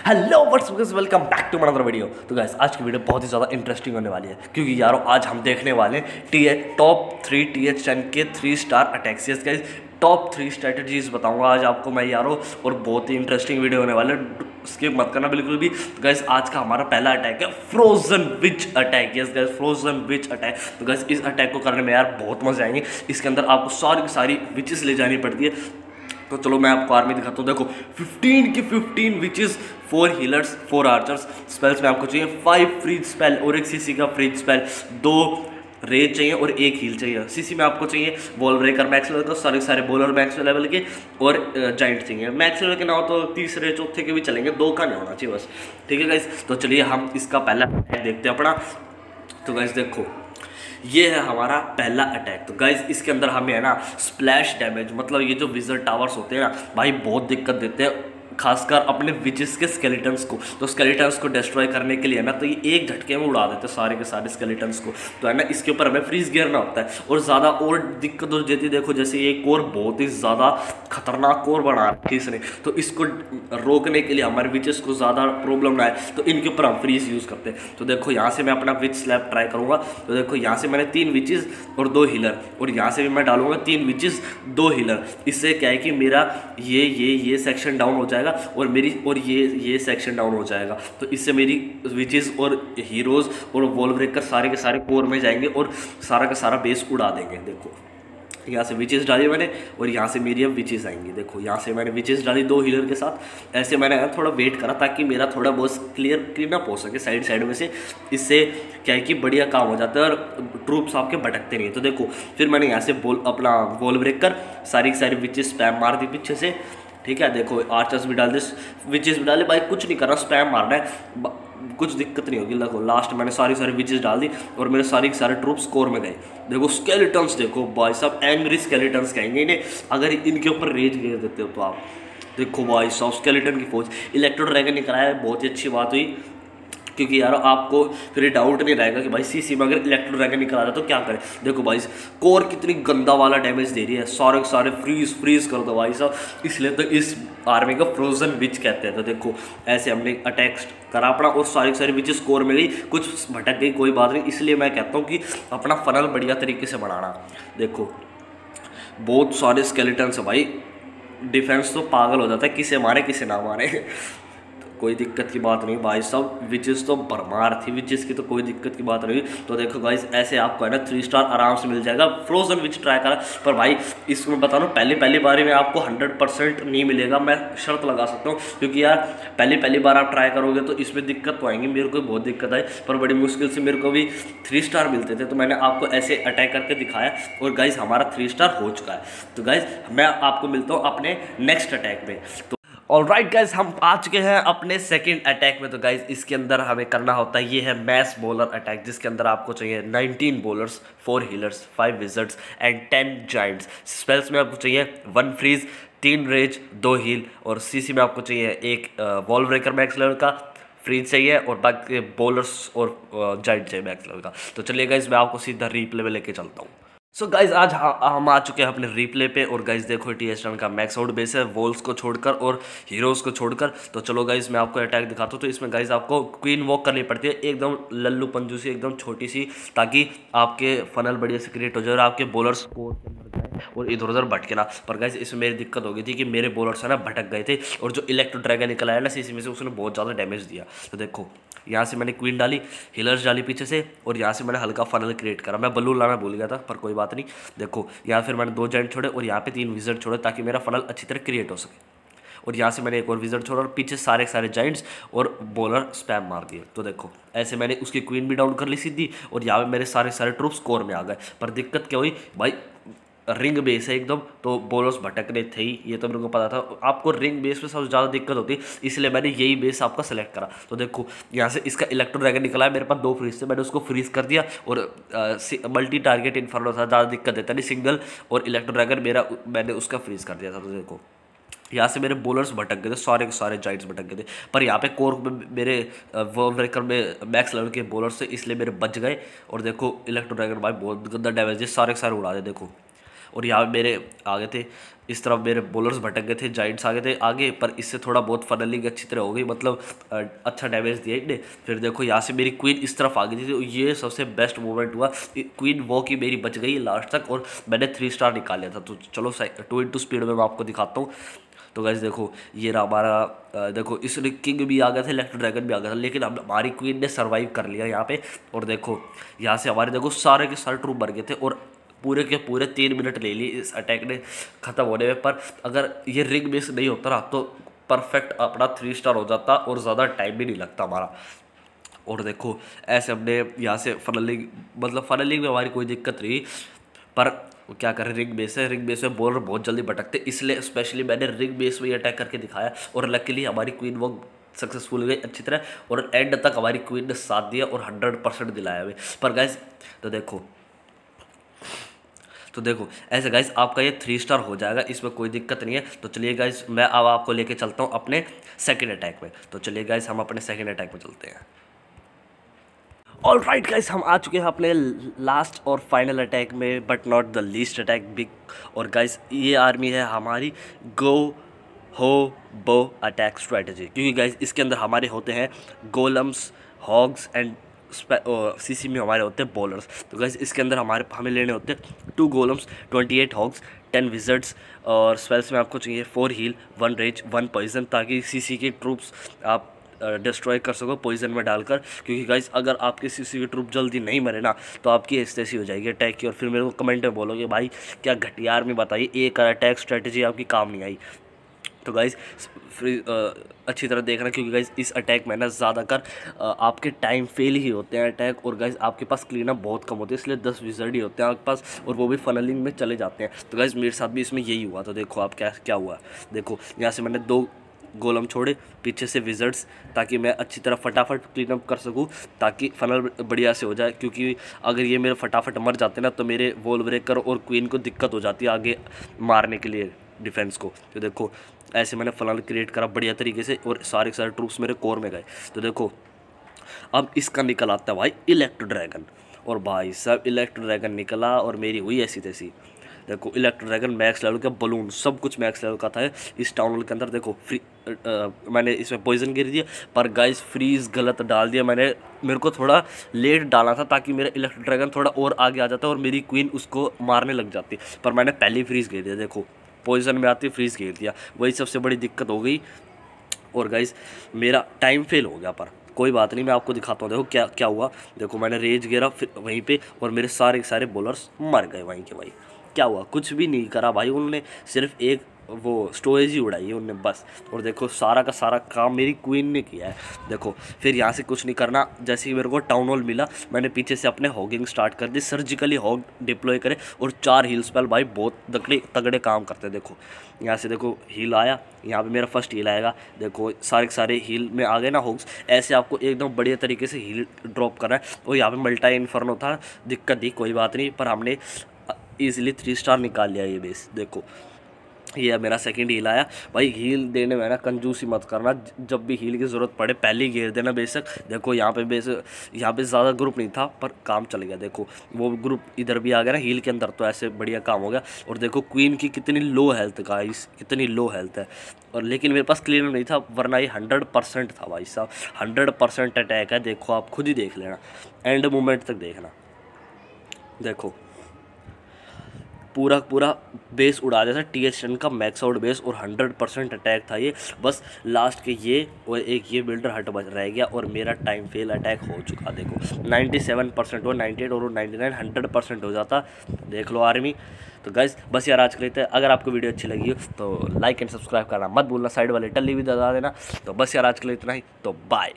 Hello what's up, welcome back to another video. तो guys आज की वीडियो बहुत ही ज़्यादा इंटरेस्टिंग होने वाली है, क्योंकि यारो आज हम देखने वाले हैं टॉप 3 TH10 के 3 star attacks. Yes guys, top 3 strategies बताऊंगा आज आपको मैं यारो, और बहुत ही इंटरेस्टिंग वीडियो होने वाले, स्किप मत करना बिल्कुल भी। तो गाइस आज का हमारा पहला अटैक है फ्रोजन विच अटैक। यस गाइस, फ्रोजन विच अटैक। तो गाइस इस अटैक को करने में यार बहुत मजे आएंगे। इसके अंदर आपको सारी की सारी विचेस ले जानी पड़ती है। तो चलो मैं आपको आर्मी दिखाता हूँ। देखो 15 की 15 विचेस, 4 हीलर्स, 4 आर्चर्स। स्पेल्स में आपको चाहिए 5 फ्रीज स्पेल और 1 सीसी का फ्रीज स्पेल, 2 रेज चाहिए और 1 हील चाहिए। सीसी में आपको चाहिए वॉल ब्रेकर मैक्स लेवल का, सारे बॉलर मैक्स लेवल के, और जाइंट चाहिए। मैक्स लेवल के ना हो तो तीसरे चौथे के भी चलेंगे, 2 का नहीं होना चाहिए बस। ठीक है गाइस, तो चलिए हम इसका पहला देखते हैं अपना। तो गाइस देखो ये है हमारा पहला अटैक। तो गाइज इसके अंदर हमें है ना स्प्लैश डैमेज, मतलब ये जो विजर्ड टावर्स होते हैं ना भाई बहुत दिक्कत देते हैं, खासकर अपने विचेस के स्केलेटन्स को। तो स्केलेटन्स को डिस्ट्रॉय करने के लिए ना तो ये एक झटके में उड़ा देते हैं सारे के सारे स्केलेटन्स को। तो है ना इसके ऊपर हमें फ्रीज गिरना होता है, और ज़्यादा और दिक्कत हो जाती है। देखो जैसे ये कोर बहुत ही ज़्यादा खतरनाक कोर बना रखी है इसने, तो इसको रोकने के लिए हमारे विचेस को ज़्यादा प्रॉब्लम ना आए तो इनके ऊपर हम फ्रीज यूज़ करते हैं। तो देखो यहाँ से मैं अपना विच स्लैप ट्राई करूँगा। तो देखो यहाँ से मैंने 3 विचेस और 2 हीलर, और यहाँ से भी मैं डालूंगा 3 विचेस 2 हीलर। इससे क्या है कि मेरा ये सेक्शन डाउन हो जाएगा, और ये सेक्शन डाउन हो जाएगा। तो इससे मेरी विचेस और हीरोज़ और वॉल ब्रेकर सारे के सारे कोर में जाएंगे और सारा का सारा बेस उड़ा देंगे। देखो यहाँ से विचेस डाली मैंने, और यहाँ से मेरी अब विचेस आएंगी। देखो यहाँ से मैंने विचेस डाली 2 हीलर के साथ। ऐसे मैंने थोड़ा वेट करा ताकि मेरा थोड़ा बहुत क्लीन अप हो सके साइड में से। इससे क्या है कि बढ़िया काम हो जाता है और ट्रूप्स आपके भटकते नहीं। तो देखो फिर मैंने यहाँ से अपना वॉल ब्रेकर सारी की सारी विचेस स्पैम मार दी पीछे से। ठीक है, देखो आर्चर्स भी डाल दे, विचेस भी डाले, भाई कुछ नहीं करना, स्पैम मारना है, कुछ दिक्कत नहीं होगी। देखो लास्ट मैंने सारी विचेस डाल दी और मेरे सारे ट्रूप्स कोर में गए। देखो स्केलेटन्स, देखो भाई साहब एंग्री स्केलेटन्स कहेंगे इन्हें, अगर इनके ऊपर रेज गिर देते हो तो आप। देखो भाई साहब स्केलेटन की फौज। इलेक्ट्रो ड्रैगन निकला है, बहुत ही अच्छी बात हुई, क्योंकि यार आपको फिर डाउट नहीं रहेगा कि भाई सीसी में अगर इलेक्ट्रो ड्रैगन निकला था तो क्या करें। देखो भाई कोर कितनी गंदा वाला डैमेज दे रही है, सारे फ्रीज कर दो भाई साहब, इसलिए तो इस आर्मी का फ्रोजन विच कहते हैं। तो देखो ऐसे हमने अटैक करा अपना, और सारी विचेस कोर में गई, कुछ भटक गई, कोई बात नहीं। इसलिए मैं कहता हूँ कि अपना फनल बढ़िया तरीके से बनाना। देखो बहुत सारे स्केलेटन्स है भाई, डिफेंस तो पागल हो जाता है, किसे मारे किसे ना मारे। कोई दिक्कत की बात नहीं भाई साहब, विचेस तो भरमार थी, विचेस की तो कोई दिक्कत की बात नहीं। तो देखो गाइस ऐसे आपको है ना 3 स्टार आराम से मिल जाएगा। फ्रोजन विच ट्राई करा, पर भाई इसमें बता रहा हूँ पहली बार में आपको 100% नहीं मिलेगा, मैं शर्त लगा सकता हूँ, क्योंकि यार पहली बार आप ट्राई करोगे तो इसमें दिक्कत तो आएंगी। मेरे को बहुत दिक्कत आई, पर बड़ी मुश्किल से मेरे को भी 3 स्टार मिलते थे, तो मैंने आपको ऐसे अटैक करके दिखाया, और गाइस हमारा 3 स्टार हो चुका है। तो गाइस मैं आपको मिलता हूँ अपने नेक्स्ट अटैक में। तो ऑलराइट गाइज, हम आ चुके हैं अपने सेकंड अटैक में। तो गाइज इसके अंदर हमें करना होता है, ये है मैस बॉलर अटैक, जिसके अंदर आपको चाहिए 19 bowlers, 4 healers, 5 wizards and 10 Giants. Spells में आपको चाहिए 1 फ्रीज, 3 रेज, 2 हील, और सीसी में आपको चाहिए 1 वॉल ब्रेकर मैक्स लेवल का, फ्रीज चाहिए, और बाकी बॉलर्स और जाइंट चाहिए मैक्स लेवल का। तो चलिए गाइज मैं आपको सीधा रीप्ले में लेके चलता हूँ। सो गाइज आज हम आ चुके हैं अपने रीप्ले पे, और गाइज देखो TH10 का मैक्स आउट बेस है, वॉल्स को छोड़कर और हीरोज़ को छोड़कर। तो चलो गाइज मैं आपको अटैक दिखाता हूँ। तो इसमें गाइज आपको क्वीन वॉक करनी पड़ती है, एकदम लल्लू पंजू सी, एकदम छोटी सी, ताकि आपके फनल बढ़िया से क्रिएट हो जाए और आपके बॉलर्स को मर जाए और इधर उधर भटके ना। पर गाइज इसमें मेरी दिक्कत हो गई थी कि मेरे बॉलर्स है ना भटक गए थे, और जो इलेक्ट्रो ड्रैगन निकला है ना सीसी में से, उसने बहुत ज़्यादा डैमेज दिया। तो देखो यहाँ से मैंने क्वीन डाली, हीलर्स डाली पीछे से, और यहाँ से मैंने हल्का फनल क्रिएट करा। मैं बलून लाना भूल गया था, पर कोई बात नहीं। देखो यहाँ फिर मैंने 2 जाइंट छोड़े, और यहाँ पे 3 विजर्ड छोड़े, ताकि मेरा फनल अच्छी तरह क्रिएट हो सके। और यहाँ से मैंने एक और विजर्ड छोड़ा, और पीछे सारे जाइंट्स और बॉलर स्पैम मार दिए। तो देखो ऐसे मैंने उसकी क्वीन भी डाउन कर ली सीधी, और यहाँ पे मेरे सारे ट्रूप्स कोर में आ गए। पर दिक्कत क्या हुई भाई, रिंग बेस है एकदम, तो बॉलर्स भटकने थे ही, ये तो मेरे को पता था। आपको रिंग बेस में सबसे ज़्यादा दिक्कत होती है, इसलिए मैंने यही बेस आपका सेलेक्ट करा। तो देखो यहाँ से इसका इलेक्ट्रो ड्रैगन निकला है, मेरे पास 2 फ्रीज थे, मैंने उसको फ्रीज कर दिया, और मल्टी टारगेट इन्फर्नो था, ज़्यादा दिक्कत देता नहीं, सिंगल और इलेक्ट्रो ड्रैगन मेरा, मैंने उसका फ्रीज कर दिया था। तो देखो यहाँ से मेरे बॉलर्स भटक गए थे, सारे जाइंट्स भटक गए थे, पर यहाँ पे कोर में मेरे वॉल ब्रेकर में मैक्स लेवल के बॉलर्स थे, इसलिए मेरे बच गए। और देखो इलेक्ट्रो ड्रैगन भाई बहुत गंदा डैमेज है, सारे उड़ा दे। देखो और यहाँ मेरे आगे थे, इस तरफ मेरे बॉलर्स भटक गए थे, जाइंट्स आगे थे आगे, पर इससे थोड़ा बहुत फनलिंग अच्छी तरह हो गई, मतलब अच्छा डैमेज दिया इनने। फिर देखो यहाँ से मेरी क्वीन इस तरफ आ गई थी, तो ये सबसे बेस्ट मोमेंट हुआ, क्वीन वो की मेरी बच गई लास्ट तक और मैंने 3 स्टार निकाल लिया था। तो चलो 2 स्पीड में मैं आपको दिखाता हूँ। तो गाइस देखो ये रहा हमारा, देखो इस किंग भी आ गया था, इलेक्ट्रो ड्रैगन भी आ गया था, लेकिन हमारी क्वीन ने सर्वाइव कर लिया यहाँ पे। और देखो यहाँ से हमारे देखो सारे के सारे ट्रूप मर गए थे और पूरे के पूरे 3 मिनट ले लिए इस अटैक ने ख़त्म होने में। पर अगर ये रिंग मिस नहीं होता ना तो परफेक्ट अपना 3 स्टार हो जाता और ज़्यादा टाइम भी नहीं लगता हमारा। और देखो ऐसे हमने यहाँ से फनलिंग, मतलब फनलिंग में हमारी कोई दिक्कत नहीं, पर क्या करें, रिंग बेस है, रिंग बेस में बॉलर बहुत जल्दी भटकते, इसलिए स्पेशली मैंने रिंग बेस में अटैक करके दिखाया। और लकीली हमारी क्वीन वो सक्सेसफुल गई अच्छी तरह, और एंड तक हमारी क्वीन ने साथ दिया और 100% दिलाया हमें। पर गाइस तो देखो ऐसे गाइस आपका ये 3 स्टार हो जाएगा, इसमें कोई दिक्कत नहीं है। तो चलिए गाइस मैं अब आपको लेके चलता हूँ अपने सेकंड अटैक में। तो चलिए गाइस हम अपने सेकंड अटैक में चलते हैं। ऑल राइट गाइस, हम आ चुके हैं अपने लास्ट और फाइनल अटैक में, but not the least attack big. और गाइस ये आर्मी है हमारी गो हो बो अटैक स्ट्रेटजी, क्योंकि गाइस इसके अंदर हमारे होते हैं गोलम्स, हॉग्स एंड सीसी में हमारे होते हैं बॉलर्स। तो गाइस इसके अंदर हमें लेने होते हैं 2 गोलम्स, 28 हॉग्स, 10 विजर्ड्स, और स्पेल्स में आपको चाहिए 4 हील, 1 रेज, 1 पॉइजन, ताकि सीसी की ट्रूप्स आप डिस्ट्रॉय कर सको पॉइजन में डालकर। क्योंकि गाइस अगर आपके सीसी की ट्रूप जल्दी नहीं मरे ना तो आपकी ऐसी हो जाएगी अटैक की, और फिर मेरे को कमेंट में बोलोगे भाई क्या घटिया आर्मी बताइए, एक अटैक स्ट्रेटजी आपकी काम नहीं आई। तो गाइस अच्छी तरह देखना, क्योंकि गाइस इस अटैक में ना ज़्यादातर आपके टाइम फेल ही होते हैं अटैक, और गाइस आपके पास क्लीन अप बहुत कम होते हैं, इसलिए 10 विजर्ड ही होते हैं आपके पास, और वो भी फनलिंग में चले जाते हैं। तो गाइस मेरे साथ भी इसमें यही हुआ। तो देखो आप क्या हुआ, देखो यहाँ से मैंने 2 गोलम छोड़े, पीछे से विजर्ड्स, ताकि मैं अच्छी तरह फटाफट क्लीन अप कर सकूं, ताकि फनल बढ़िया से हो जाए। क्योंकि अगर ये मेरे फटाफट मर जाते ना तो मेरे वॉल ब्रेकर और क्वीन को दिक्कत हो जाती है आगे मारने के लिए डिफेंस को। तो देखो ऐसे मैंने फनल क्रिएट करा बढ़िया तरीके से, और सारे ट्रूप्स मेरे कोर में गए। तो देखो अब इसका निकल आता है भाई इलेक्ट्रो ड्रैगन, और भाई साहब इलेक्ट्रो ड्रैगन निकला और मेरी हुई ऐसी तैसी। देखो इलेक्ट्रो ड्रैगन मैक्स लेवल का, बलून सब कुछ मैक्स लेवल का था इस टाउन हॉल के अंदर। देखो मैंने इसमें पॉइजन गिर दिया, पर गाइस फ्रीज गलत डाल दिया मैंने, मेरे को थोड़ा लेट डाला था ताकि मेरा इलेक्ट्रो ड्रैगन थोड़ा और आगे आ जाता और मेरी क्वीन उसको मारने लग जाती, पर मैंने पहले ही फ्रीज गिर दिया। देखो पॉइजन में आती फ्रीज गिर दिया, वही सबसे बड़ी दिक्कत हो गई, और गाइस मेरा टाइम फेल हो गया। पर कोई बात नहीं, मैं आपको दिखाता हूँ। देखो क्या हुआ, देखो मैंने रेज गिरा फिर वहीं पे, और मेरे सारे बॉलर्स मर गए वहीं के वहीं। क्या हुआ, कुछ भी नहीं करा भाई उन्होंने, सिर्फ एक वो स्टोरेज ही उड़ाई है उनने बस। और देखो सारा का सारा काम मेरी क्वीन ने किया है। देखो फिर यहाँ से कुछ नहीं करना, जैसे ही मेरे को टाउन हॉल मिला मैंने पीछे से अपने हॉगिंग स्टार्ट कर दी, सर्जिकली हॉग डिप्लॉय करे, और 4 हील स्पेल भाई बहुत तगड़े काम करते हैं। देखो यहाँ से देखो हील आया, यहाँ पे मेरा फर्स्ट हील आएगा, देखो सारे हील में आ गए ना हॉग्स, ऐसे आपको एकदम बढ़िया तरीके से हील ड्रॉप करना है। और यहाँ पे मल्टा इन्फर्नो था, दिक्कत थी कोई बात नहीं, पर हमने ईजिली 3 स्टार निकाल लिया ये बेस। देखो ये मेरा सेकंड हील आया भाई, हील देने में ना कंजूसी मत करना, जब भी हील की ज़रूरत पड़े पहले ही घेर देना बेशक। देखो यहाँ पे ज़्यादा ग्रुप नहीं था पर काम चल गया, देखो वो ग्रुप इधर भी आ गया ना हील के अंदर, तो ऐसे बढ़िया काम हो गया। और देखो क्वीन की कितनी लो हेल्थ गाइस, कितनी लो हेल्थ है, और लेकिन मेरे पास क्लीनर नहीं था, वरना ये 100% था भाई साहब, 100% अटैक है। देखो आप खुद ही देख लेना, एंड मोमेंट तक देखना। देखो पूरा बेस उड़ा दिया था TH10 का मैक्स आउट बेस, और 100% अटैक था ये। बस लास्ट के ये और एक ये बिल्डर हट बच रह गया और मेरा टाइम फेल अटैक हो चुका। देखो 97% हो, 98 और 99 100% हो जाता। देख लो आर्मी। तो गाइस बस यार आज के लिए अगर आपको वीडियो अच्छी लगी हो तो लाइक एंड सब्सक्राइब करना मत भूलना, साइड वाले टल्ली भी दबा देना। तो बस यार आज के लिए इतना ही, तो बाय।